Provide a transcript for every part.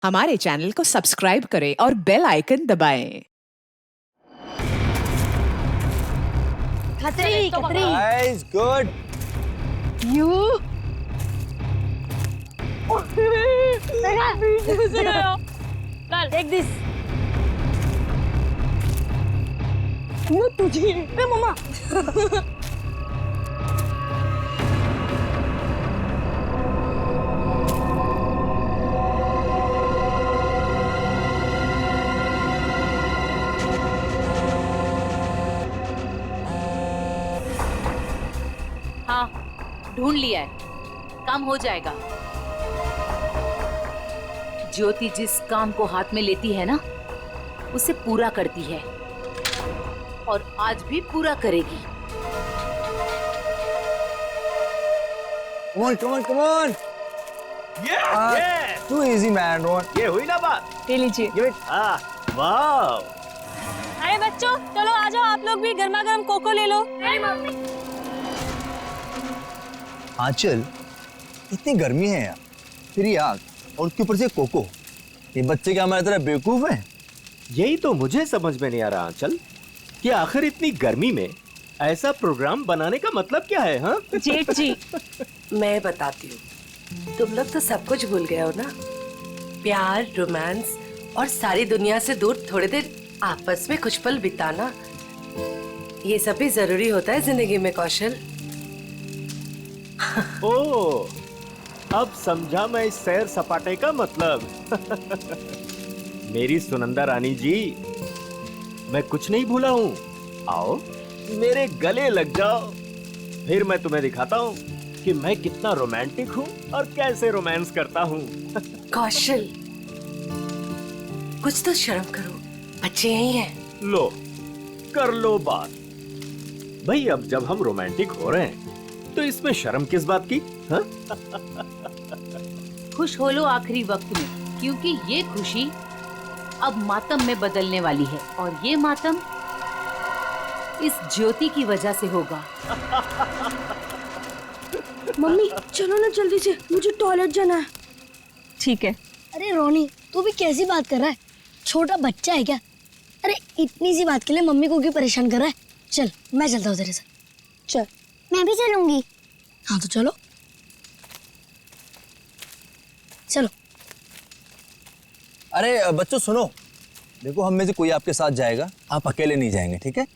हमारे चैनल को सब्सक्राइब करें और बेल आइकन दबाएं। खतरी खतरी Guys, good. You take this you तुझे ए मम्मा हाँ, ढूंढ लिया है, काम हो जाएगा। ज्योति जिस काम को हाथ में लेती है ना, उसे पूरा करती है और आज भी पूरा करेगी। Come on, come on, come on. Yeah. Too easy, man. Ron. ये हुई ना बात। ले लीजिए। Give it. वाह। अरे बच्चों चलो आ जाओ, आप लोग भी गर्मा गर्म कोको ले लो। आंचल, इतनी गर्मी है यार, फिर ये आग और उसके ऊपर से कोको। ये बच्चे क्या हमारी तरह बेवकूफ हैं? यही तो मुझे समझ में नहीं आ रहा आंचल कि आखिर इतनी गर्मी में ऐसा प्रोग्राम बनाने का मतलब क्या है? हाँ जेठ जी मैं बताती हूँ, तुम लोग तो सब कुछ भूल गए हो ना। प्यार, रोमांस और सारी दुनिया से दूर थोड़ी देर आपस में कुछ पल बिताना, ये सब भी जरूरी होता है जिंदगी में कौशल। ओ, अब समझा मैं इस सैर सपाटे का मतलब। मेरी सुनंदा रानी जी, मैं कुछ नहीं भूला हूँ। आओ मेरे गले लग जाओ, फिर मैं तुम्हें दिखाता हूँ कि मैं कितना रोमांटिक हूँ और कैसे रोमांस करता हूँ। कौशल, कुछ तो शर्म करो, बच्चे यही हैं। लो, कर लो बात। भाई अब जब हम रोमांटिक हो रहे हैं तो इसमें शर्म किस बात की? हाँ? खुश हो लो आखिरी वक्त में, क्योंकि ये खुशी अब मातम में बदलने वाली है और ये मातम इस ज्योति की वजह से होगा। मम्मी चलो ना जल्दी से, मुझे टॉयलेट जाना है। ठीक है। अरे रोनी, तू भी कैसी बात कर रहा है? छोटा बच्चा है क्या? अरे इतनी सी बात के लिए मम्मी को क्यों परेशान कर रहा है? चल मैं चलता हूँ तेरे साथ। चल। मैं भी चलूंगी। हाँ तो चलो चलो। अरे बच्चों सुनो, देखो हम में से कोई आपके साथ जाएगा, आप अकेले नहीं जाएंगे, ठीक है?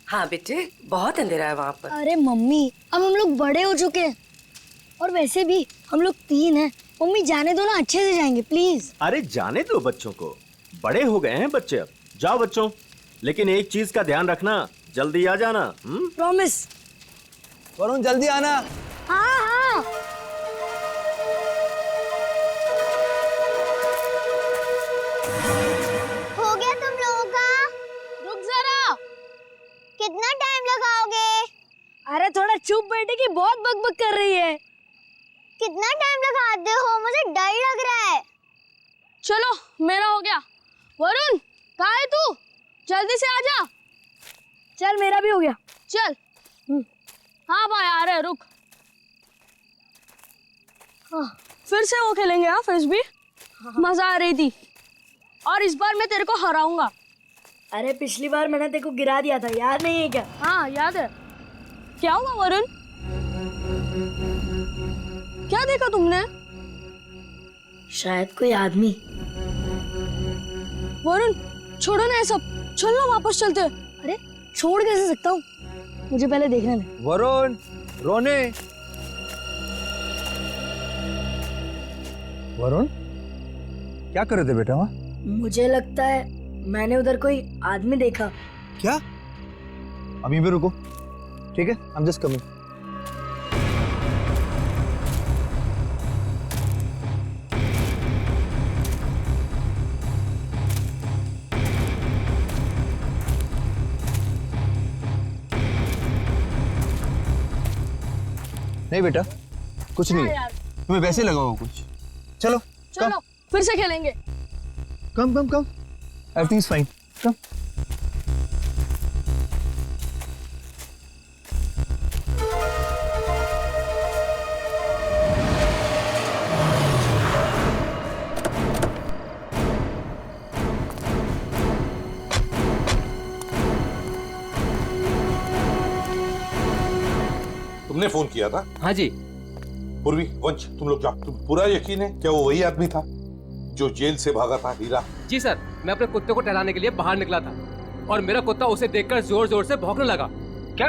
हाँ बेटे, बहुत अंधेरा है वहाँ पर। अरे मम्मी, अब हम लोग बड़े हो चुके हैं और वैसे भी हम लोग 3 हैं। मम्मी जाने दो ना, अच्छे से जाएंगे प्लीज। अरे जाने दो बच्चों को, बड़े हो गए हैं बच्चे अब। जाओ बच्चों, लेकिन एक चीज का ध्यान रखना, जल्दी आ जाना। प्रॉमिस। वरुण जल्दी आना। हाँ हाँ। हो गया तुम लोगों का? रुक जरा। कितना टाइम लगाओगे? अरे थोड़ा चुप बैठे कि बहुत बकबक कर रही है। कितना टाइम लगाते हो? मुझे डर लग रहा है। चलो मेरा हो गया। वरुण कहाँ है तू? जल्दी से आजा। चल मेरा भी हो गया। चल। हाँ भाई आ रहे, रुक। हाँ फिर से वो खेलेंगे। हाँ फ्रिस्बी, मजा आ रही थी और इस बार मैं तेरे को हराऊंगा। अरे पिछली बार मैंने तेरे को गिरा दिया था, याद नहीं है क्या? हाँ याद है। क्या हुआ वरुण? क्या देखा तुमने? शायद कोई आदमी। वरुण छोड़ो ना ये सब, चल ना वापस चलते। अरे छोड़ कैसे सकता हूँ, मुझे पहले देखने दे। वरुण, रोने। वरुण क्या कर रहे थे बेटा वहाँ? मुझे लगता है मैंने उधर कोई आदमी देखा। क्या? अभी भी रुको, ठीक है? I'm just coming. नहीं बेटा, कुछ नहीं है। तुम्हें वैसे लगा होगा कुछ। चलो चलो फिर से खेलेंगे। कम कम कम, एवरीथिंग इज फाइन। कम। ने फोन किया था? हाँ जी। पूर्वी, वंश, तुम लोग जाओ। तुम पूरा यकीन है क्या वो वही आदमी था जो जेल से भागा था? हीरा? जी सर, मैं अपने कुत्ते को टहलाने के लिए बाहर निकला था और मेरा कुत्ता उसे देखकर जोर जोर से भौंकने लगा। क्या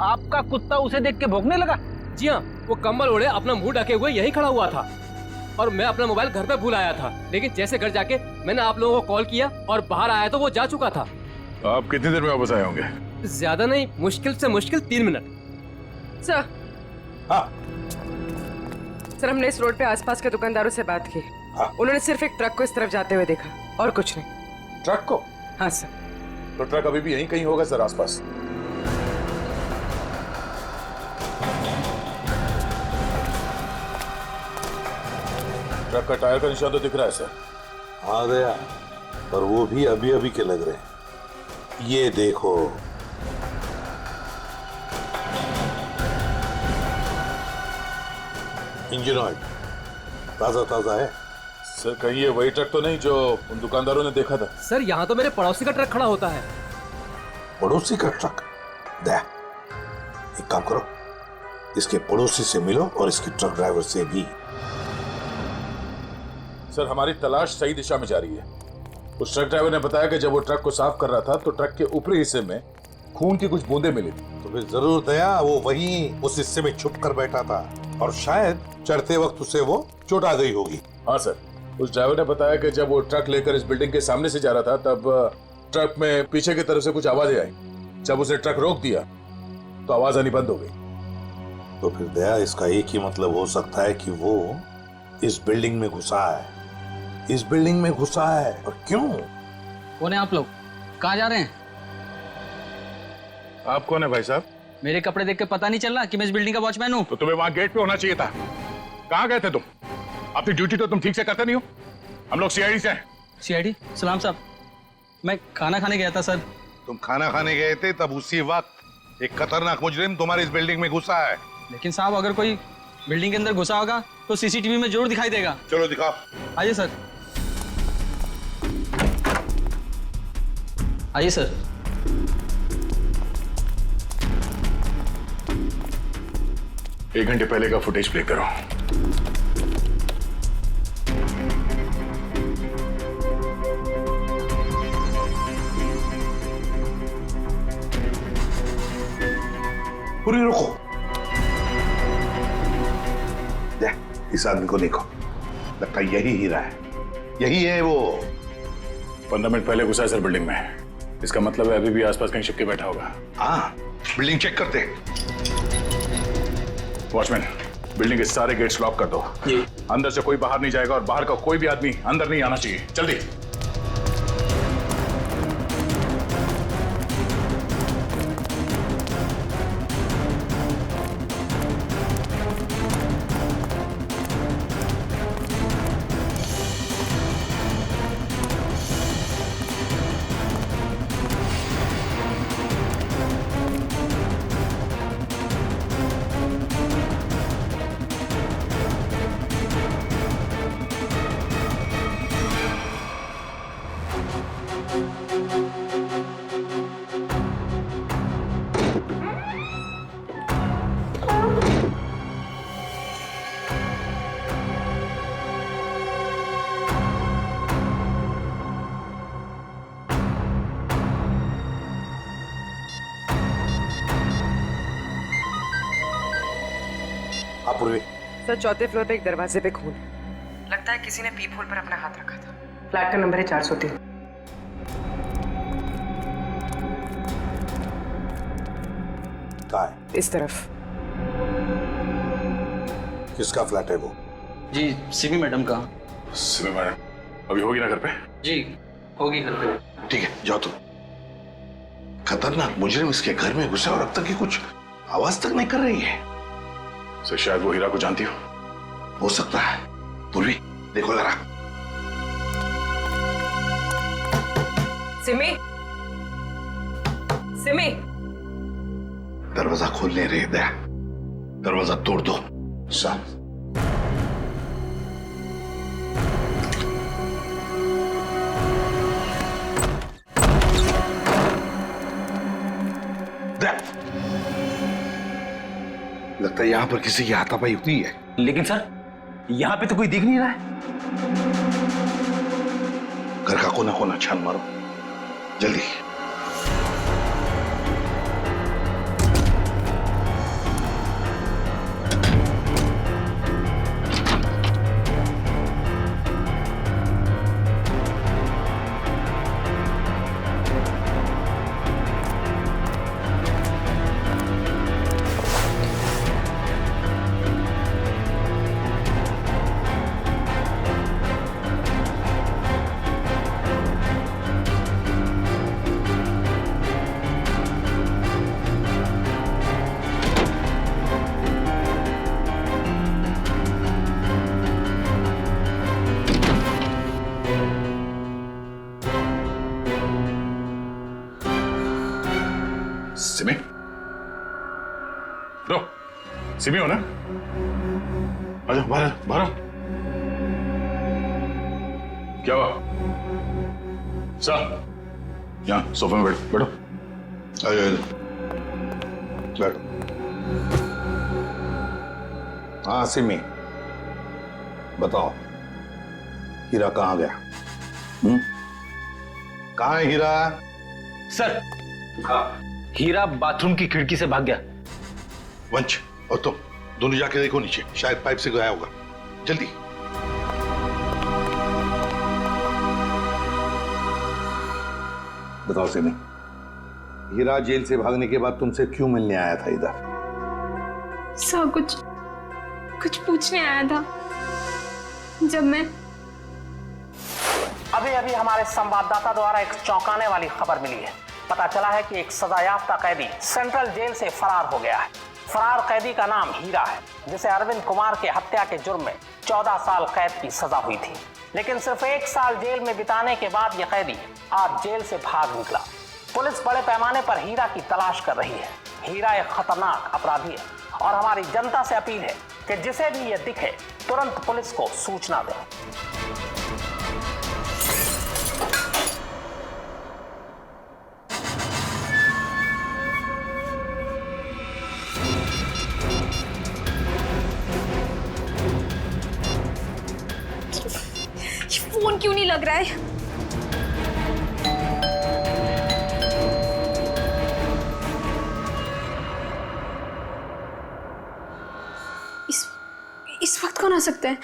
आपका कुत्ता उसे देख के भौंकने लगा? जी हाँ, वो कंबल ओढ़े अपना मुंह ढके हुए यही खड़ा हुआ था और मैं अपना मोबाइल घर पे भूल आया था, लेकिन जैसे घर जाके मैंने आप लोगों को कॉल किया और बाहर आया तो वो जा चुका था। आप कितनी देर में वापस आए होंगे? ज्यादा नहीं, मुश्किल से मुश्किल 3 मिनट। सर। हाँ। सर, हमने इस रोड पे आसपास के दुकानदारों से बात की। हाँ। उन्होंने सिर्फ एक ट्रक को इस तरफ जाते हुए देखा और कुछ नहीं। ट्रक को? हाँ सर। तो ट्रक अभी भी यहीं कहीं होगा सर, आसपास। ट्रक का टायर का निशान तो दिख रहा है सर। हाँ गया, पर वो भी अभी अभी के लग रहे हैं। ये देखो, इंजन ऑयल ताजा ताजा है। सर कहीं ये वही ट्रक तो नहीं जो उन दुकानदारों ने देखा था? सर यहाँ तो मेरे पड़ोसी का ट्रक खड़ा होता है। पड़ोसी का ट्रक? दे, एक काम करो, इसके पड़ोसी से मिलो और इसके ट्रक ड्राइवर से भी। सर हमारी तलाश सही दिशा में जा रही है। उस ट्रक ड्राइवर ने बताया कि जब वो ट्रक को साफ कर रहा था तो ट्रक के ऊपरी हिस्से में खून की कुछ बूंदें मिली थी। तो फिर जरूर दया वो वहीं उस हिस्से में छुप कर बैठा था और शायद चढ़ते वक्त उसे वो चोट आ गई होगी। हाँ सर, उस ड्राइवर ने बताया कि जब वो ट्रक लेकर इस बिल्डिंग के सामने से जा रहा था तब ट्रक में पीछे की तरफ से कुछ आवाजें आई। जब उसे ट्रक रोक दिया तो आवाज आनी बंद हो गई। तो फिर दया इसका एक ही मतलब हो सकता है कि वो इस बिल्डिंग में घुसा है। इस बिल्डिंग में घुसा है। और क्यों? कौन है आप लोग? कहाँ जा रहे हैं? आप कौन है भाई साहब? मेरे कपड़े देख के पता नहीं चल रहा कि मैं इस बिल्डिंग का वॉचमैन हूँ? तो तुम्हें वहां गेट पे होना चाहिए था। कहाँ गए थे तुम? अपनी ड्यूटी तो तुम ठीक से करते नहीं हो। हम लोग सीआईडी से हैं। सीआईडी? सलाम साहब, मैं खाना खाने गया था सर। तुम खाना खाने गए थे तब उसी वक्त एक खतरनाक मुजरिम तुम्हारी इस बिल्डिंग में घुसा है। लेकिन साहब अगर कोई बिल्डिंग के अंदर घुसा होगा तो सीसीटीवी में जरूर दिखाई देगा। चलो दिखाओ। आइए सर। आइए सर। एक घंटे पहले का फुटेज प्ले करो। पूरी रुको। इस आदमी को देखो, लगता है यही हीरा है। यही है वो। 15 मिनट पहले घुसा है सर बिल्डिंग में। इसका मतलब है अभी भी आसपास कहीं छिप के बैठा होगा। हाँ, बिल्डिंग चेक करते हैं। वॉचमैन, बिल्डिंग के सारे गेट्स लॉक कर दो। अंदर से कोई बाहर नहीं जाएगा और बाहर का कोई भी आदमी अंदर नहीं आना चाहिए। जल्दी। सर, चौथे फ्लोर पे एक दरवाजे पे खून। लगता है किसी ने पीप होल पर अपना हाथ रखा था। फ्लैट का नंबर है 403। कहाँ है? इस तरफ। किसका फ्लैट है वो? जी, सिमी मैडम का। सिमी मैडम अभी होगी ना घर पे? जी होगी घर पे। ठीक है, जाओ तुम। खतरनाक मुजरिम इसके घर में घुसा और अब तक ये कुछ आवाज तक नहीं कर रही है। सर शायद वो हीरा को जानती हो सकता है। पूर्वी, देखो जरा। सिमी, सिमी। दरवाजा खोल नहीं रही दया। दरवाजा तोड़ दो। सर लगता है यहाँ पर किसी की हाथापाई हुई है। लेकिन सर यहाँ पे तो कोई दिख नहीं रहा है। घर का कोना कोना छान मारो जल्दी। सिमी, लो, सिमी हो ना? आजा बाहर बाहर। क्या हुआ? सर, यहाँ सोफे में बैठो बैठो। आजा बैठो। हाँ सिमी, बताओ हीरा कहाँ गया? कहाँ है हीरा? सर हीरा बाथरूम की खिड़की से भाग गया। वंश और तुम दोनों जाके देखो नीचे, शायद पाइप से गया होगा। जल्दी। बताओ सिमी, हीरा जेल से भागने के बाद तुमसे क्यों मिलने आया था इधर? सर कुछ पूछने आया था। जब मैं अभी हमारे संवाददाता द्वारा एक चौंकाने वाली खबर मिली है। पता चला है कि एक सजायाफ्ता कैदी सेंट्रल जेल से फरार हो गया है। फरार कैदी का नाम हीरा है, जिसे अरविंद कुमार के हत्या के जुर्म में 14 साल कैद की सजा हुई थी। लेकिन सिर्फ 1 साल जेल में बिताने के बाद यह कैदी आज जेल से भाग निकला। पुलिस बड़े पैमाने पर हीरा की तलाश कर रही है। हीरा एक खतरनाक अपराधी है और हमारी जनता से अपील है कि जिसे भी यह दिखे तुरंत पुलिस को सूचना दें। फोन क्यों नहीं लग रहा है? इस वक्त कौन आ सकता है?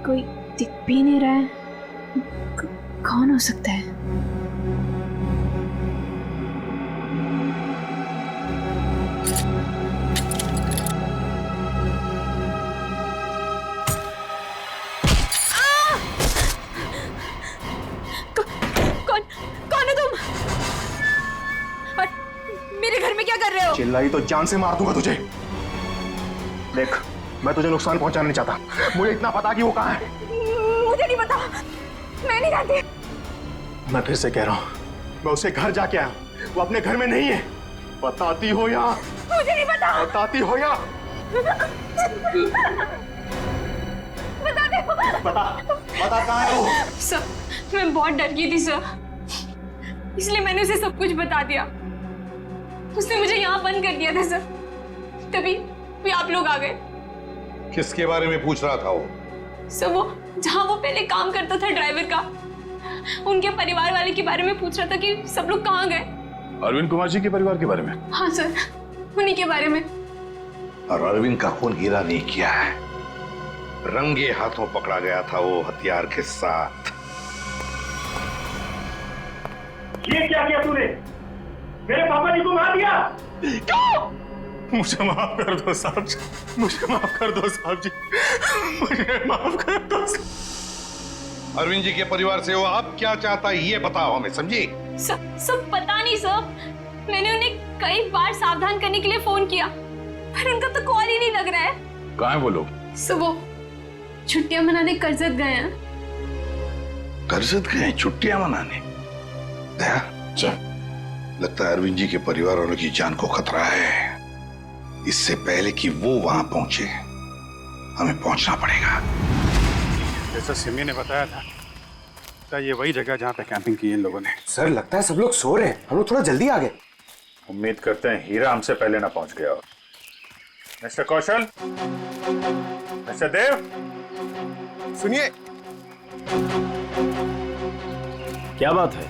कोई दिख भी नहीं रहा है। कौन हो सकता है? कौन है तुम? और मेरे घर में क्या कर रहे हो? चिल्लाई तो जान से मार दूंगा तुझे। देख, मैं तुझे नुकसान पहुंचाना नहीं चाहता। मुझे इतना पता कि वो कहाँ है। मुझे नहीं पता, मैं नहीं जानती। मैं फिर से कह रहा हूँ, मैं उसके घर जाके आया, वो अपने घर में नहीं है। बताती हो या? मुझे नहीं पता। बताती हो या? बता दे। बता कहाँ है वो? सर, मैं बहुत डर गई थी सर, इसलिए मैंने उसे सब कुछ बता दिया। उसने मुझे यहाँ बंद कर दिया था सर, तभी आप लोग आ गए। किसके बारे में पूछ रहा था वो? सर, वो जहाँ वो पहले काम करता था ड्राइवर का, उनके परिवार वाले के बारे में पूछ रहा था कि सब लोग कहाँ गए। अरविंद कुमार जी के परिवार के बारे में? हाँ सर, उन्हीं के बारे में। और अरविंद का खून हीरा नहीं किया है, रंगे हाथों पकड़ा गया था वो हथियार के साथ। ये क्या किया तूने? मेरे पापा जी को मार दिया। क्यों? मुझे माफ कर दो साहब जी, मुझे माफ कर दो साहब जी, मुझे माफ कर दो। अरविंद जी के परिवार से वो आप क्या चाहता है ये बताओ हमें, समझी? सब पता नहीं सर, मैंने उन्हें कई बार सावधान करने के लिए फोन किया, पर उनका तो कॉल ही नहीं लग रहा है। कहाँ है वो लोग? सर, वो छुट्टियां मनाने करजत गए हैं। करजत गए छुट्टियां मनाने? दया, लगता है अरविंद जी के परिवार वालों की जान को खतरा है। इससे पहले कि वो वहां पहुंचे हमें पहुंचना पड़ेगा। जैसा सिमी ने बताया था ये वही जगह जहाँ पे कैंपिंग की इन लोगों ने। सर लगता है सब लोग सो रहे हैं, हम लोग थोड़ा जल्दी आ गए। उम्मीद करते हैं हीरा हमसे पहले ना पहुंच गया हो। मिस्टर कौशल, मिस्टर देव, सुनिए। क्या बात है?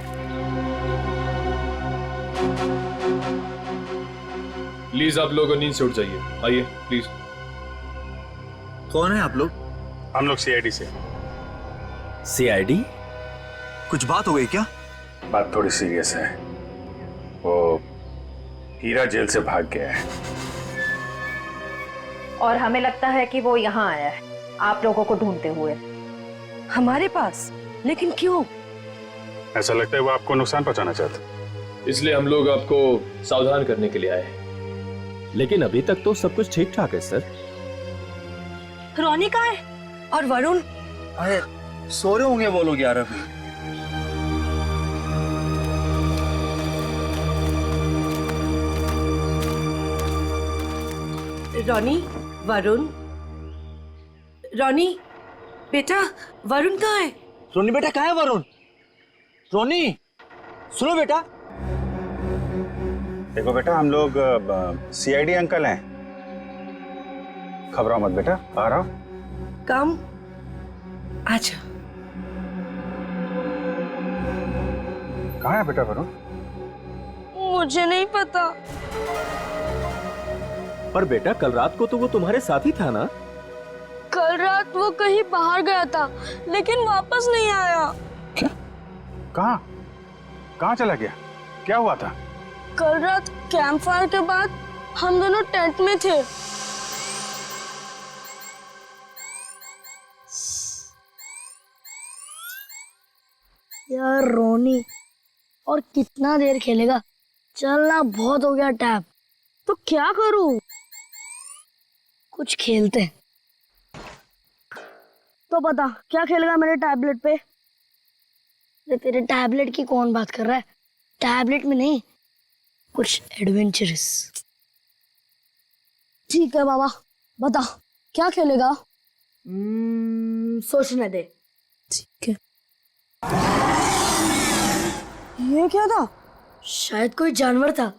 प्लीज आप लोग नींद से उठ जाइए, आइए प्लीज। कौन है आप लोग? हम लोग सीआईडी से। सीआईडी? कुछ बात हो गई क्या? बात थोड़ी सीरियस है। वो हीरा जेल से भाग गया है और हमें लगता है कि वो यहाँ आया है आप लोगों को ढूंढते हुए। हमारे पास? लेकिन क्यों? ऐसा लगता है वो आपको नुकसान पहुंचाना चाहता, इसलिए हम लोग आपको सावधान करने के लिए आए हैं। लेकिन अभी तक तो सब कुछ ठीक ठाक है सर। रोनी कहाँ है? और वरुण? अरे सो रहे होंगे वो लोग यार अभी। रोनी, वरुण, रोनी बेटा, वरुण कहाँ है? रोनी बेटा कहाँ है वरुण? रोनी सुनो बेटा। देखो बेटा हम लोग सीआईडी अंकल हैं, घबराओ मत बेटा, आ रहा हूं। कम आजा। कहाँ है बेटा वरुण? मुझे नहीं पता। पर बेटा कल रात को तो वो तुम्हारे साथ ही था ना? कल रात वो कहीं बाहर गया था लेकिन वापस नहीं आया। क्या? कहाँ? कहाँ चला गया? क्या हुआ था? कल रात कैंप फायर के बाद हम दोनों टेंट में थे। यार रोनी, और कितना देर खेलेगा? चलना बहुत हो गया टैब। तो क्या करूं? कुछ खेलते हैं। तो बता क्या खेलेगा मेरे टैबलेट पे? तेरे टैबलेट की कौन बात कर रहा है? टैबलेट में नहीं, कुछ एडवेंचरस। ठीक है बाबा, बता क्या खेलेगा? सोचने दे। ठीक है। ये क्या था? शायद कोई जानवर था।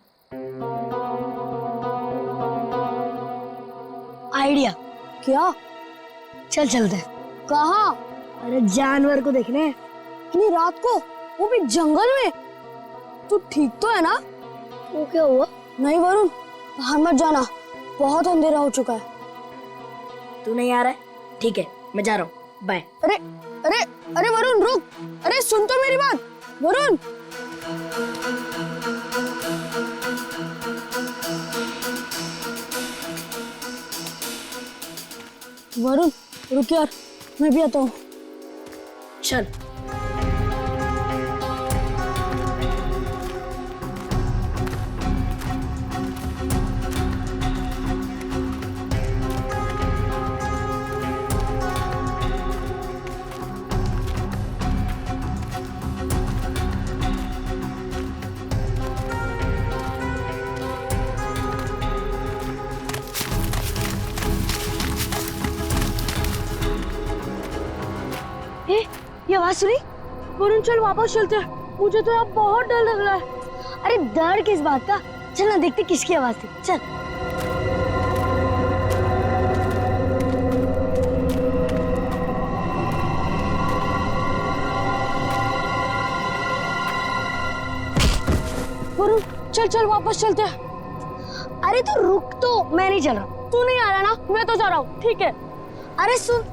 आइडिया। क्या? चल चलते। कहाँ? अरे जानवर को देखने। इतनी रात को, वो भी जंगल में? तू ठीक तो है ना? वो क्या हुआ? नहीं वरुण, बाहर मत जाना, बहुत अंधेरा हो चुका है। तू नहीं आ रहा है? ठीक है, मैं जा रहा हूँ, बाय। अरे अरे अरे वरुण रुक, अरे सुन तो मेरी बात वरुण। वरुण रुक यार, मैं भी आता हूँ। चल। ये आवाज सुनी? वरुण चल वापस चलते हैं, मुझे तो यहाँ बहुत डर लग रहा है। अरे डर किस बात का? चल ना देखते किसकी आवाज थी। चल। वरुण चल चल वापस चलते हैं। अरे तू रुक तो, मैं नहीं चल रहा। तू नहीं आ रहा ना? मैं तो जा रहा हूँ। ठीक है। अरे सुन,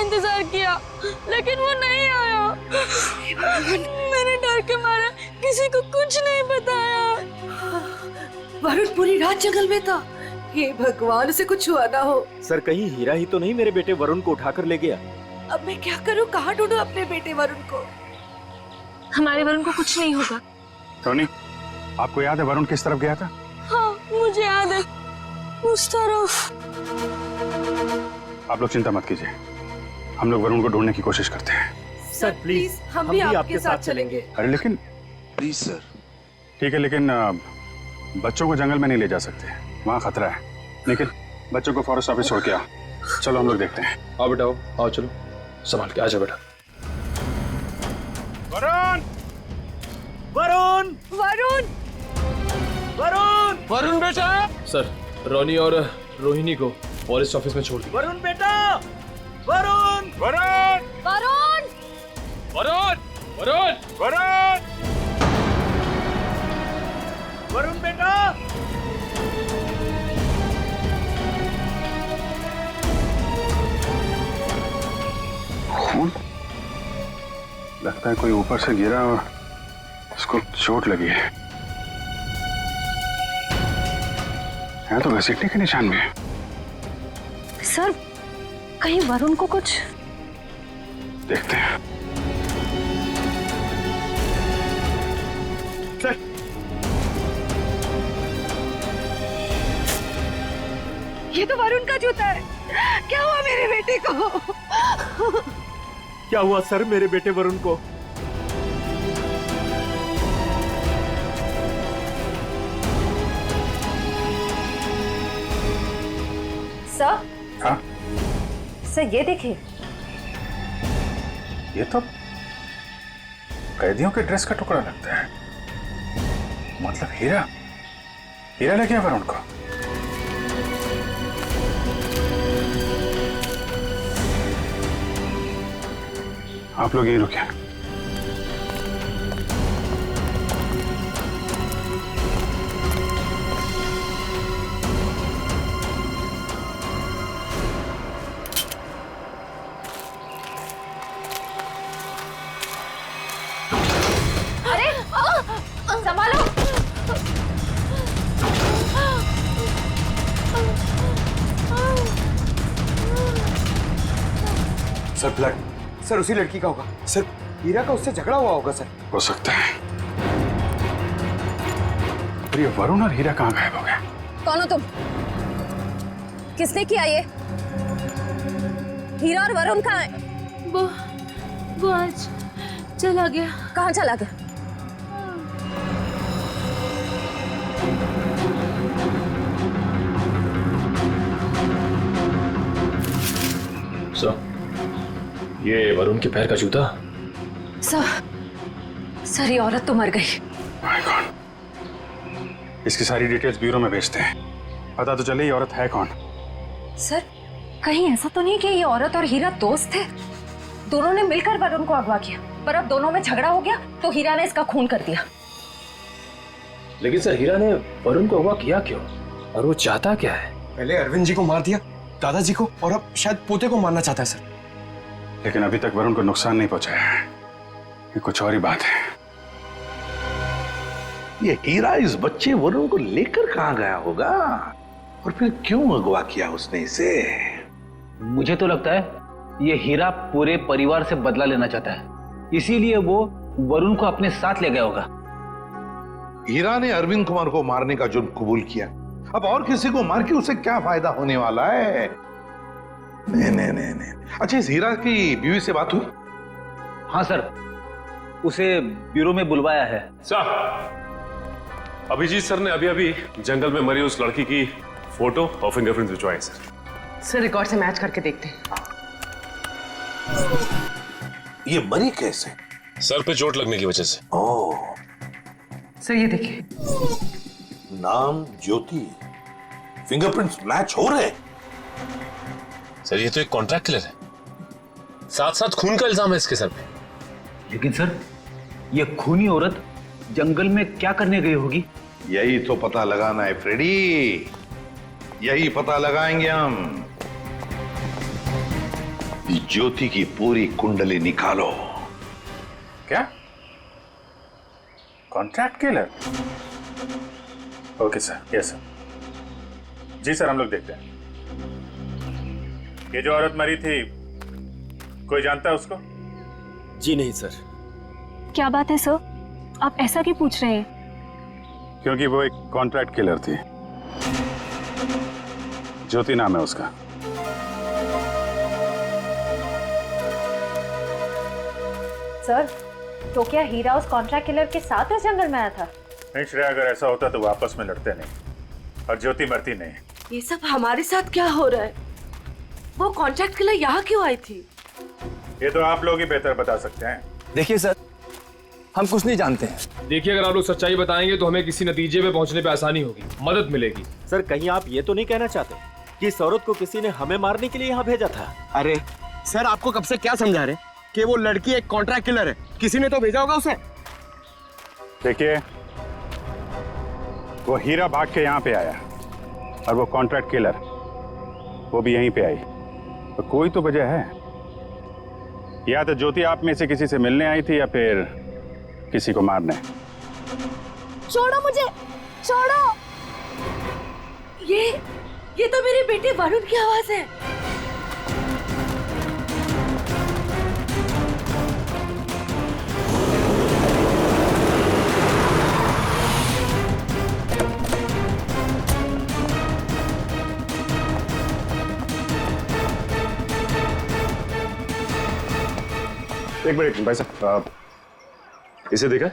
इंतजार किया लेकिन वो नहीं आया। मैंने डर के मारे किसी को कुछ नहीं बताया। वरुण पूरी रात जंगल में था। हे भगवान, उसे कुछ हुआ ना हो। सर कहीं हीरा ही तो नहीं मेरे बेटे वरुण को उठाकर ले गया? अब मैं क्या करूं? कहाँ ढूंढूं अपने बेटे वरुण को? हमारे वरुण को कुछ नहीं होगा। टोनी, आपको याद है वरुण किस तरफ गया था? हाँ, मुझे याद है उस तरफ। आप लोग चिंता मत कीजिए, हम लोग वरुण को ढूंढने की कोशिश करते हैं। सर प्लीज हम भी आपके साथ चलेंगे। अरे लेकिन प्लीज सर। ठीक है, लेकिन बच्चों को जंगल में नहीं ले जा सकते, वहाँ खतरा है। लेकिन बच्चों को फॉरेस्ट ऑफिस छोड़ के आओ। चलो हम लोग देखते हैं। आओ बेटा आओ चलो, संभाल के आ जाओ बेटा। वरुण वरुण वरुण वरुण वरुण बेटा। सर रोनी और रोहिणी को फॉरेस्ट ऑफिस में छोड़ दिया। वरुण बेटा वरुण वरुण वरुण वरुण वरुण वरुण वरुण बेटा। खून लगता है कोई ऊपर से गिरा और उसको चोट लगी है। यहाँ तो घसीटने के निशान भी है। सर कहीं वरुण को कुछ देखते हैं। ये तो वरुण का जूता है। क्या हुआ मेरे बेटे को? क्या हुआ सर मेरे बेटे वरुण को? सर। हाँ? सर ये देखिए, ये तो कैदियों के ड्रेस का टुकड़ा लगता है। मतलब हीरा हीरा ले गया वरुण को। आप लोग यहीं रुके। अरे संभालो। सर ब्लड, सर उसी लड़की का होगा। सर हीरा का उससे झगड़ा हुआ होगा। सर हो सकता है। पर ये वरुण और हीरा कहाँ गायब हो गए? कौन हो तुम? किसने किया ये? हीरा और वरुण कहाँ है? वो आज चला गया। कहाँ चला गया? सर ये वरुण के पैर का जूता। सर ये औरत तो मर गई। My God. इसकी सारी डिटेल्स ब्यूरो में भेजते हैं। पता तो चले ये औरत है कौन। सर कहीं ऐसा तो नहीं कि ये औरत और हीरा दोस्त थे? दोनों ने मिलकर वरुण को अगवा किया, पर अब दोनों में झगड़ा हो गया तो हीरा ने इसका खून कर दिया। लेकिन सर हीरा ने वरुण को अगवा किया क्यों और वो चाहता क्या है? पहले अरविंद जी को मार दिया, दादाजी को, और अब शायद पोते को मारना चाहता है। सर लेकिन अभी तक वरुण को नुकसान नहीं पहुंचाया है। ये कुछ और ही बात है। ये हीरा इस बच्चे वरुण को लेकर कहाँ गया होगा और फिर क्यों अगवा किया उसने इसे? मुझे तो लगता है ये हीरा पूरे परिवार से बदला लेना चाहता है, इसीलिए वो वरुण को अपने साथ ले गया होगा। हीरा ने अरविंद कुमार को मारने का जुर्म कबूल किया, अब और किसी को मार के उसे क्या फायदा होने वाला है? नहीं नहीं नहीं नहीं। अच्छा इस हीरा की बीवी से बात हुई? हाँ सर, उसे ब्यूरो में बुलवाया है। सर अभिजीत सर ने अभी जंगल में मरी उस लड़की की फोटो और फिंगरप्रिंट्स भिजवाए सर। सर रिकॉर्ड से मैच करके देखते हैं। ये मरी कैसे? सर पे चोट लगने की वजह से। ओह सर ये देखिए, नाम ज्योति, फिंगरप्रिंट्स मैच हो रहे। सर ये तो एक कॉन्ट्रैक्ट किलर है, साथ साथ खून का इल्जाम है इसके सर पे। लेकिन सर ये खूनी औरत जंगल में क्या करने गई होगी? यही तो पता लगाना है फ्रेडी, यही पता लगाएंगे हम। ज्योति की पूरी कुंडली निकालो। क्या? Contract killer? Okay sir, yes sir. जी सर, हम लोग देखते हैं। ये जो औरत मरी थी, कोई जानता है उसको? जी नहीं सर। क्या बात है सर, आप ऐसा क्यों पूछ रहे हैं? क्योंकि वो एक कॉन्ट्रैक्ट किलर थी ज्योति नाम है उसका। सर, तो क्या हीरा उस कॉन्ट्रैक्ट किलर के साथ इस जंगल में आया था? नहीं श्रेया, अगर ऐसा होता तो वो आपस में लड़ते नहीं और ज्योति मरती नहीं। ये सब हमारे साथ क्या हो रहा है? वो कॉन्ट्रैक्ट किलर यहाँ क्यों आई थी? ये तो आप लोग ही बेहतर बता सकते हैं। देखिए सर, हम कुछ नहीं जानते हैं। देखिए, अगर आप लोग सच्चाई बताएंगे तो हमें किसी नतीजे पे पहुंचने पे आसानी होगी, मदद मिलेगी। सर, कहीं आप ये तो नहीं कहना चाहते कि इस औरत को किसी ने हमें मारने के लिए यहाँ भेजा था? अरे सर, आपको कब से क्या समझा रहे कि वो लड़की एक कॉन्ट्रैक्ट किलर है? किसी ने तो भेजा होगा उसे। देखिए, वो हीरा भाग के यहाँ पे आया और वो कॉन्ट्रैक्ट किलर वो भी यहीं पे आई, तो कोई तो वजह है। या तो ज्योति आप में से किसी से मिलने आई थी या फिर किसी को मारने। छोड़ो मुझे, छोड़ो। ये तो मेरे बेटे वरुण की आवाज है। एक मिनट भाई साहब, इसे देखा?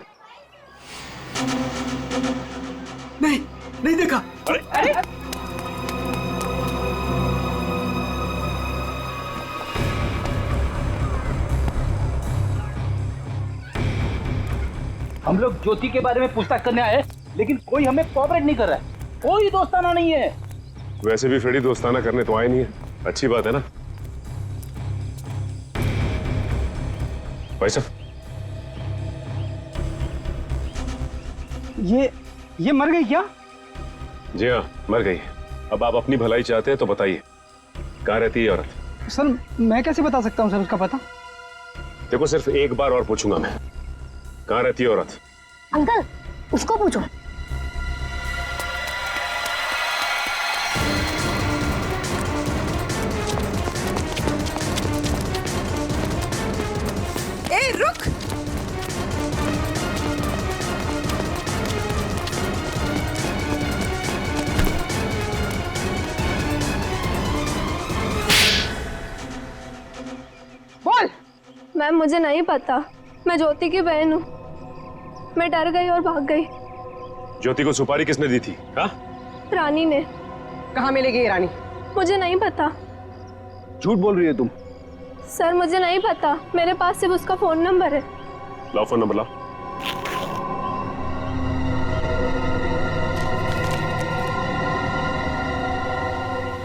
नहीं देखा। अरे हम लोग ज्योति के बारे में पूछताछ करने आए, लेकिन कोई हमें कोऑपरेट नहीं कर रहा है। कोई दोस्ताना नहीं है। वैसे भी फ्रेडी दोस्ताना करने तो आए नहीं है, अच्छी बात है ना। भाई साहब, ये मर गई क्या? जी हाँ, मर गई। अब आप अपनी भलाई चाहते हैं तो बताइए, कहाँ रहती है औरत? सर, मैं कैसे बता सकता हूँ सर उसका पता? देखो, सिर्फ एक बार और पूछूंगा मैं, कहाँ रहती है औरत? अंकल, उसको पूछो। ए, रुक। बोल। मैम, मुझे नहीं पता। मैं ज्योति की बहन हूँ। मैं डर गई और भाग गई। ज्योति को सुपारी किसने दी थी? हाँ? रानी ने। कहाँ मिलेगी ये रानी? मुझे नहीं पता। झूठ बोल रही है तुम। सर, मुझे नहीं पता। मेरे पास सिर्फ उसका फोन नंबर है। लाओ फोन नंबर, लाओ।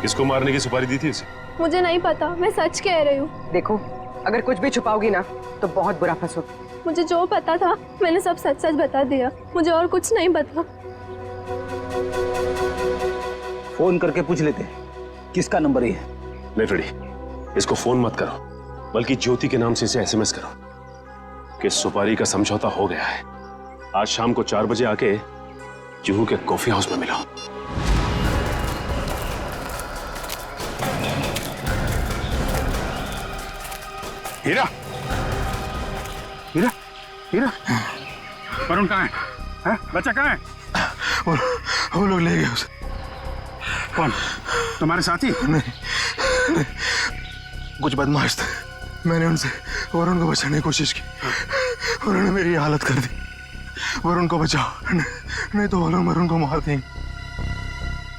किसको मारने की सुपारी दी थी उसे? मुझे नहीं पता, मैं सच कह रही हूँ। देखो, अगर कुछ भी छुपाओगी ना तो बहुत बुरा फंसोगी। मुझे जो पता था मैंने सब सच सच बता दिया। मुझे और कुछ नहीं पता। फोन करके पूछ लेते किसका नंबर है। नहीं फ्रेडी, इसको फोन मत करो, बल्कि ज्योति के नाम से इसे एसएमएस करो कि सुपारी का समझौता हो गया है। आज शाम को 4 बजे आके जुहू के कॉफी हाउस में मिलो। हीरा, हीरा, हीरा, वरुण कहाँ है? बच्चा कहाँ है? वो लोग ले गए उसे। कौन? तुम्हारे साथी? नहीं, कुछ बदमाश थे। मैंने उनसे वरुण को बचाने की कोशिश की, उन्होंने मेरी हालत कर दी। वरुण को बचाओ, नहीं तो वो लोग वरुण को मार देंगे।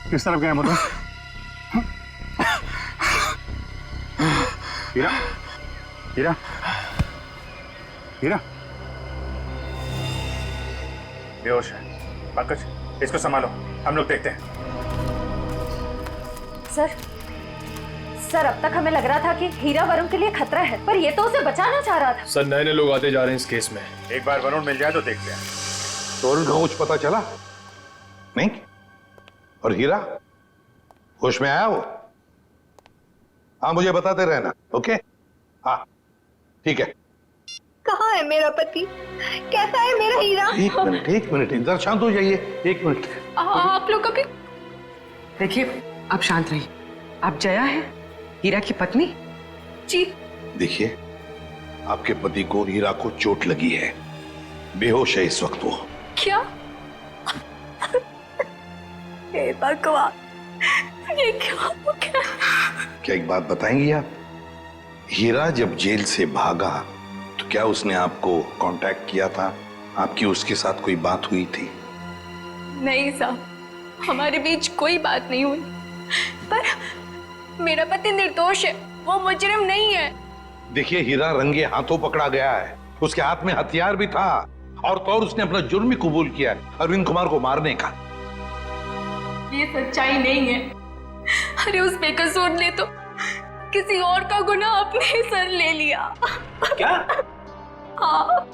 किस तरफ गए मतलब? हीरा, हीरा, हीरा, बेहोश है। पंकज, इसको संभालो, हम लोग देखते हैं। सर, अब तक हमें लग रहा था कि हीरा वरुण के लिए खतरा है, पर ये तो उसे बचाना चाह रहा था। सर, नए नए लोग आते जा रहे हैं इस केस में। एक बार वरुण मिल जाए तो देखते हैं। तो वरुण का कुछ पता चला नहीं? और हीरा होश में आया वो? हाँ, मुझे बताते रहना। ओके, हाँ ठीक है। कहाँ है मेरा पति? कैसा है मेरा हीरा? एक मिनट इधर शांत हो जाइए। एक मिनट। आप लोग कभी देखिए, आप शांत रहिए। आप जया है, हीरा की पत्नी? जी। देखिए, आपके पति को हीरा को चोट लगी है, बेहोश है इस वक्त वो। क्या? हे भगवान, ये क्या हो गया? क्या एक बात बताएंगी आप? हीरा जब जेल से भागा तो क्या उसने आपको कांटेक्ट किया था? आपकी उसके साथ कोई बात हुई थी? नहीं साहब, हमारे बीच कोई बात नहीं हुई। पर मेरा पति निर्दोष है, वो मुजरिम नहीं है। देखिए, हीरा रंगे हाथों पकड़ा गया है, उसके हाथ में हथियार भी था और तो और उसने अपना जुर्म भी कबूल किया है, अरविंद कुमार को मारने का। ये सच्चाई नहीं है। अरे उस बेकसूर ने तो किसी और का गुनाह अपने सर ले लिया। क्या? हाँ,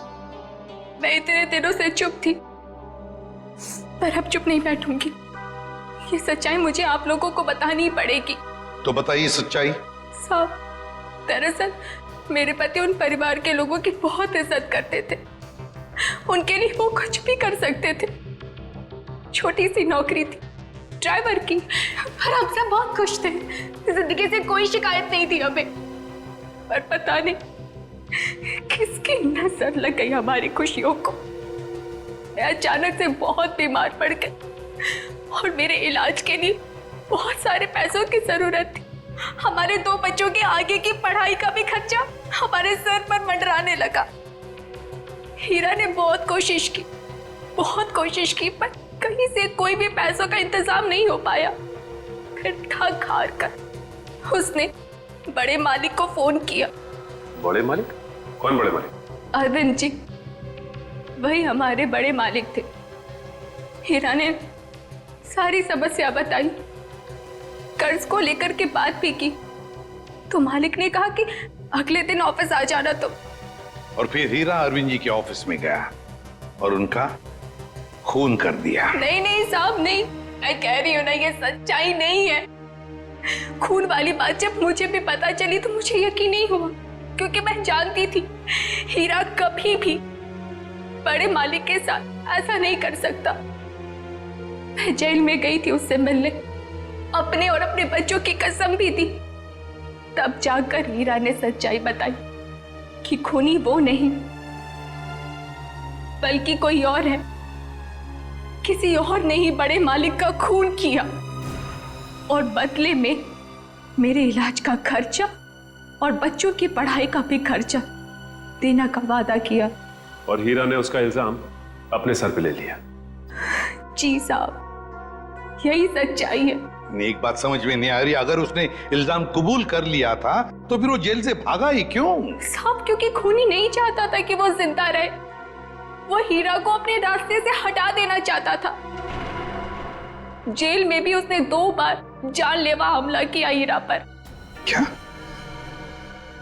मैं इतने दिनों से चुप थी, पर अब चुप नहीं बैठूंगी। ये सच्चाई मुझे आप लोगों को बतानी पड़ेगी। तो बताइए सच्चाई। साहब, दरअसल मेरे पति उन परिवार के लोगों की बहुत इज्जत करते थे। उनके लिए वो कुछ भी कर सकते थे। छोटी सी नौकरी थी ड्राइवर की, पर हम सब बहुत खुश थे। जिंदगी से कोई शिकायत नहीं थी हमें। पर पता नहीं किसकी नजर लग गई हमारी खुशियों को। मैं अचानक से बहुत बीमार पड़ गई और मेरे इलाज के लिए बहुत सारे पैसों की जरूरत थी। हमारे 2 बच्चों के आगे की पढ़ाई का भी खर्चा हमारे सर पर मंडराने लगा। हीरा ने बहुत कोशिश की, पर कहीं से कोई भी पैसों का इंतजाम नहीं हो पाया। फिर थक हार कर उसने बड़े मालिक को फोन किया। बड़े मालिक? कौन बड़े मालिक? अरविंद जी, वही हमारे बड़े मालिक थे। हीरा ने सारी समस्या बताई, कर्ज को लेकर के बात भी की, तो मालिक ने कहा कि अगले दिन ऑफिस आ जाना। तो और फिर हीरा अरविंद जी के ऑफिस में गया और उनका खून कर दिया। नहीं साहब, नहीं, मैं कह रही हूँ ना, ये सच्चाई नहीं है। खून वाली बात जब मुझे भी पता चली तो मुझे यकीन नहीं हुआ, क्योंकि मैं जानती थी हीरा कभी भी बड़े मालिक के साथ ऐसा नहीं कर सकता। मैं जेल में गई थी उससे मिलने, अपने और अपने बच्चों की कसम भी दी। तब जाकर हीरा ने सच्चाई बताई कि खूनी वो नहीं बल्कि कोई और है। किसी और ने ही बड़े मालिक का खून किया और बदले में मेरे इलाज का खर्चा और बच्चों की पढ़ाई का भी खर्चा देने का वादा किया। और हीरा ने उसका इल्जाम अपने सर पे ले लिया। जी साहब, यही सच्चाई है। एक बात समझ में नहीं आ रही, अगर उसने इल्जाम कबूल कर लिया था तो फिर वो जेल से भागा ही क्यों? साहब, क्योंकि खूनी नहीं चाहता था कि वो जिंदा रहे। वो हीरा को अपने रास्ते से हटा देना चाहता था। जेल में भी उसने 2 बार जानलेवा हमला किया हीरा पर। क्या?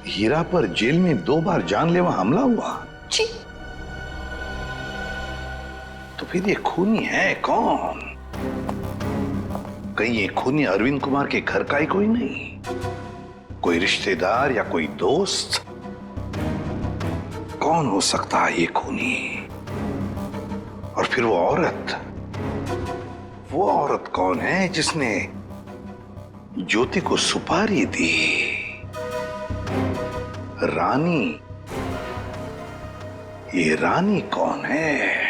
हीरा पर जेल में 2 बार जानलेवा हमला हुआ? जी। तो फिर ये खूनी है कौन? कहीं ये खूनी अरविंद कुमार के घर का ही कोई नहीं? कोई रिश्तेदार या कोई दोस्त? कौन हो सकता है ये खूनी? और फिर वो औरत कौन है जिसने ज्योति को सुपारी दी? रानी। ये रानी कौन है?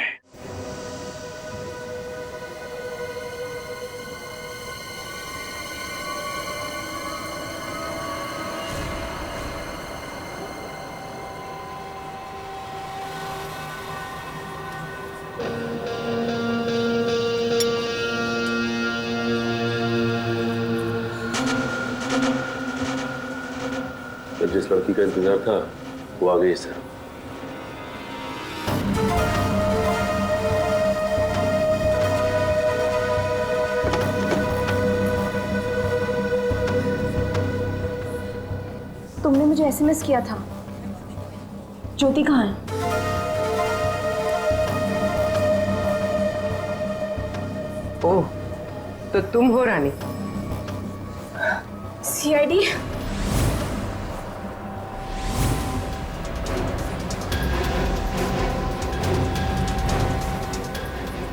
जिस लड़की का इंतजार था वो आ गई सर। तुमने मुझे एसएमएस किया था। ज्योति कहाँ है? ओह, तो तुम हो रानी? सीआईडी?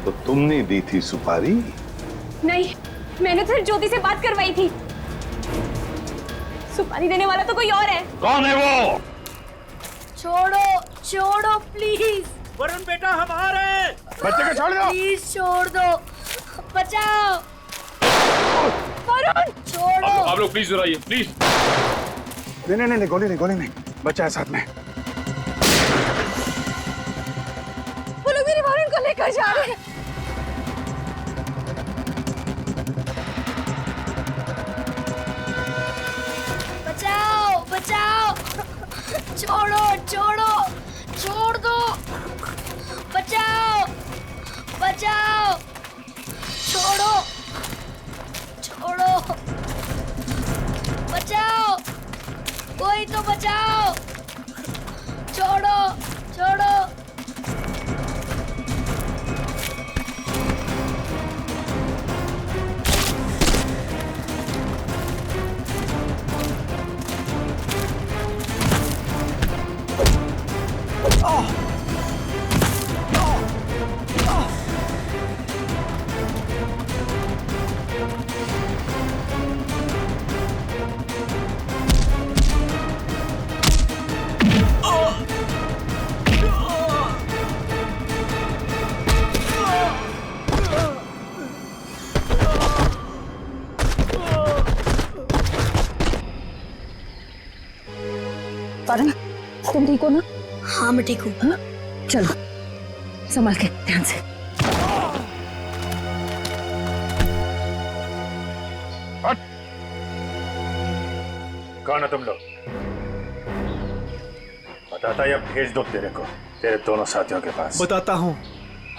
तो तुमने दी थी सुपारी? नहीं, मैंने तो सिर्फ ज्योति से बात करवाई थी। सुपारी देने वाला तो कोई और है। कौन है वो? छोड़ो प्लीज। वरुण बेटा, हमारे बच्चे को छोड़ दो। प्लीज छोड़ दो, बचाओ। वरुण छोड़ो। आप लोग प्लीज जरा प्लीज। नहीं, गोली नहीं, बच्चा है साथ में। वो लोग मेरे वरुण को लेकर जा रहे हैं। बचाओ बचाओ, छोड़ो छोड़ो, छोड़ दो, बचाओ बचाओ, छोड़ो छोड़ो, बचाओ, कोई तो बचाओ, छोड़ो छोड़ो। वरुण, तुम ठीक हो ना? हाँ मैं ठीक हूँ। चलो संभाल के, ध्यान से। कौन है तुम लोग? बताता या भेज दो तेरे को तेरे दोनों साथियों के पास। बताता हूँ,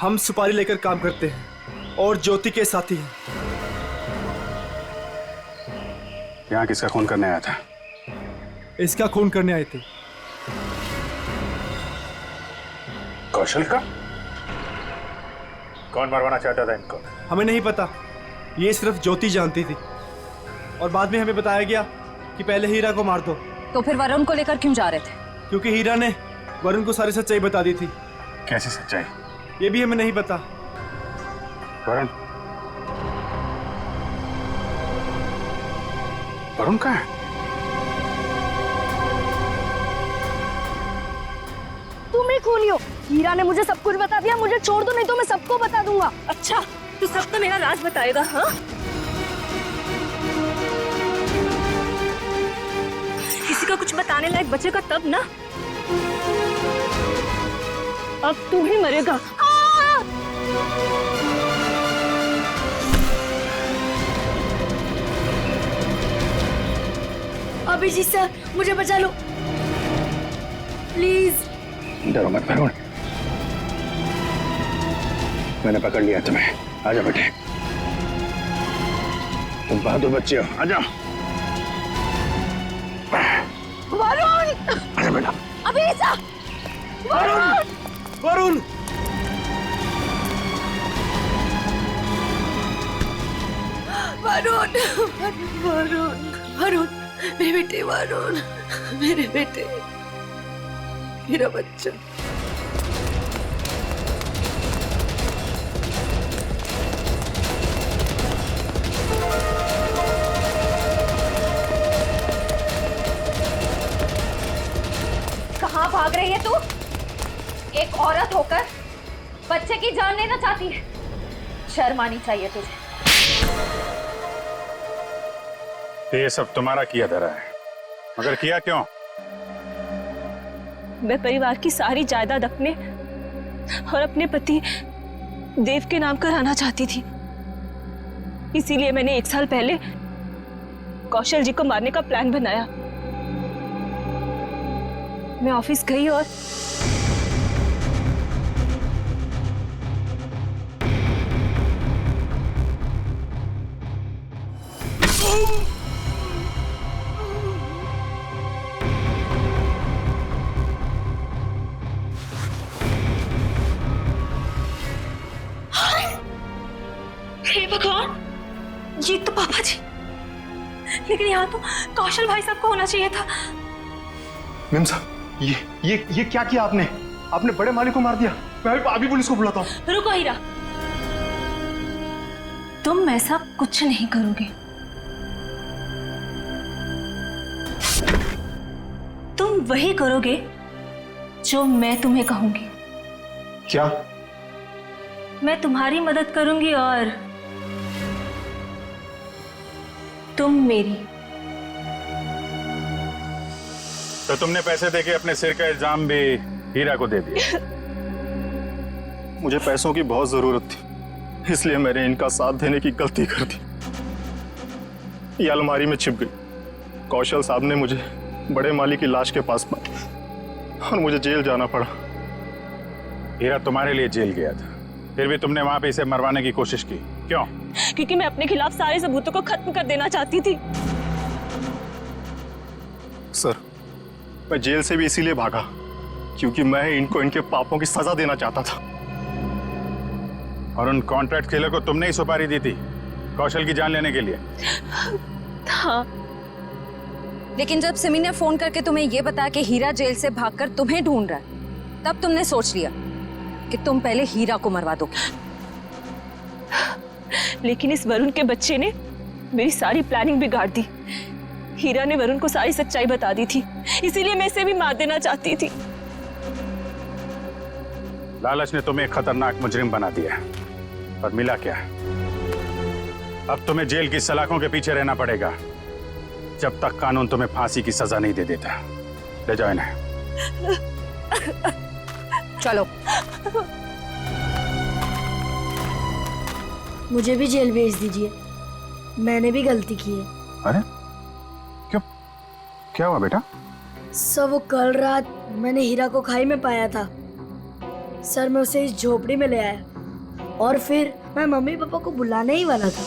हम सुपारी लेकर काम करते हैं और ज्योति के साथी हैं। यहाँ किसका खून करने आया था? इसका खून करने आए थे। कौशल का? कौन मरवाना चाहता था इनको? हमें नहीं पता, ये सिर्फ ज्योति जानती थी और बाद में हमें बताया गया कि पहले हीरा को मार दो। तो फिर वरुण को लेकर क्यों जा रहे थे? क्योंकि हीरा ने वरुण को सारी सच्चाई बता दी थी। कैसी सच्चाई? ये भी हमें नहीं पता। वरुण? वरुण कहाँ है? तुम ही खूनी हो। हीरा ने मुझे सब कुछ बता दिया, मुझे छोड़ दो नहीं तो मैं सबको बता दूंगा। अच्छा, तू सब तो मेरा राज बताएगा? हाँ, किसी का कुछ बताने लायक बचेगा तब ना। अब तू ही मरेगा। अभिजीत सर, मुझे बचा लो प्लीज। डरो मत वरुण, मैंने पकड़ लिया तुम्हें। आजा बेटे, तुम बहादुर बच्चे हो, आजा। वरुण! आजा बेटा। अभिजीत! वरुण! वरुण! वरुण, वरुण, वरुण, मेरे बेटे वरुण, मेरे बेटे, मेरा बच्चा। कहाँ भाग रही है तू? एक औरत होकर बच्चे की जान लेना चाहती है? शर्म आनी चाहिए तुझे। तो ये सब तुम्हारा किया धरा है, मगर किया क्यों? मैं परिवार की सारी जायदाद अपने और अपने पति देव के नाम कराना चाहती थी। इसीलिए मैंने 1 साल पहले कौशल जी को मारने का प्लान बनाया। मैं ऑफिस गई और हे भगवान, ये तो पापा जी। लेकिन यहाँ तो कौशल भाई साहब को होना चाहिए था। मैम साहब, ये क्या किया आपने? आपने बड़े मालिक को मार दिया। मैं अभी पुलिस को बुलाता हूँ। रुको हीरा, तुम ऐसा कुछ नहीं करोगे। तुम वही करोगे जो मैं तुम्हें कहूंगी। क्या? मैं तुम्हारी मदद करूंगी और तुम मेरी। तो तुमने पैसे देके अपने सिर का इल्जाम भी हीरा को दे दिया। मुझे पैसों की बहुत जरूरत थी, इसलिए मैंने इनका साथ देने की गलती कर दी। ये अलमारी में छिप गई। कौशल साहब ने मुझे बड़े माली की लाश के पास पाया और मुझे जेल जाना पड़ा। हीरा तुम्हारे लिए जेल गया था, फिर भी तुमने वहां पे इसे मरवाने की कोशिश की, क्यों? क्योंकि मैं अपने खिलाफ सारे सबूतों को खत्म कर देना चाहती थी। सर, मैं जेल से भी इसीलिए भागा क्योंकि मैं इनको इनके पापों की सजा देना चाहता था। और उन कॉन्ट्रैक्ट किलर को तुमने ही सुपारी दी थी कौशल की जान लेने के लिए? हाँ। लेकिन जब सिमी ने फोन करके तुम्हें यह बताया कि हीरा जेल से भागकर तुम्हें ढूंढ रहा है, तब तुमने सोच लिया कि तुम पहले हीरा को मरवा दो। लेकिन इस वरुण के बच्चे ने मेरी सारी प्लानिंग बिगाड़ दी। हीरा ने वरुण को सारी सच्चाई बता दी थी, इसीलिए मैं इसे भी मार देना चाहती थी। लालच ने तुम्हें एक खतरनाक मुजरिम बना दिया, पर मिला क्या? अब तुम्हें जेल की सलाखों के पीछे रहना पड़ेगा जब तक कानून तुम्हें फांसी की सजा नहीं दे देता। ले जाओ इन्हें। चलो। मुझे भी जेल भेज दीजिए, मैंने भी गलती की है। अरे क्यों, क्या हुआ बेटा? सर, वो कल रात मैंने हीरा को खाई में पाया था। सर, मैं उसे इस झोपड़ी में ले आया और फिर मैं मम्मी पापा को बुलाने ही वाला था।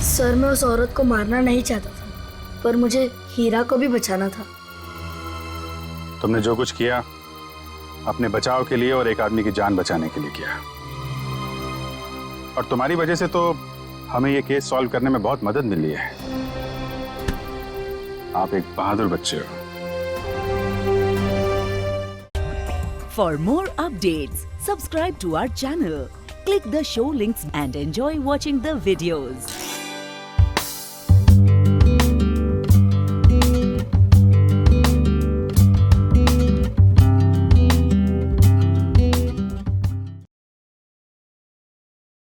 सर, मैं उस औरत को मारना नहीं चाहता था, पर मुझे हीरा को भी बचाना था। तुमने जो कुछ किया अपने बचाव के लिए और एक आदमी की जान बचाने के लिए किया, और तुम्हारी वजह से तो हमें ये केस सॉल्व करने में बहुत मदद मिली है। आप एक बहादुर बच्चे हो। For more updates, subscribe to our channel, click the show links and enjoy watching the videos.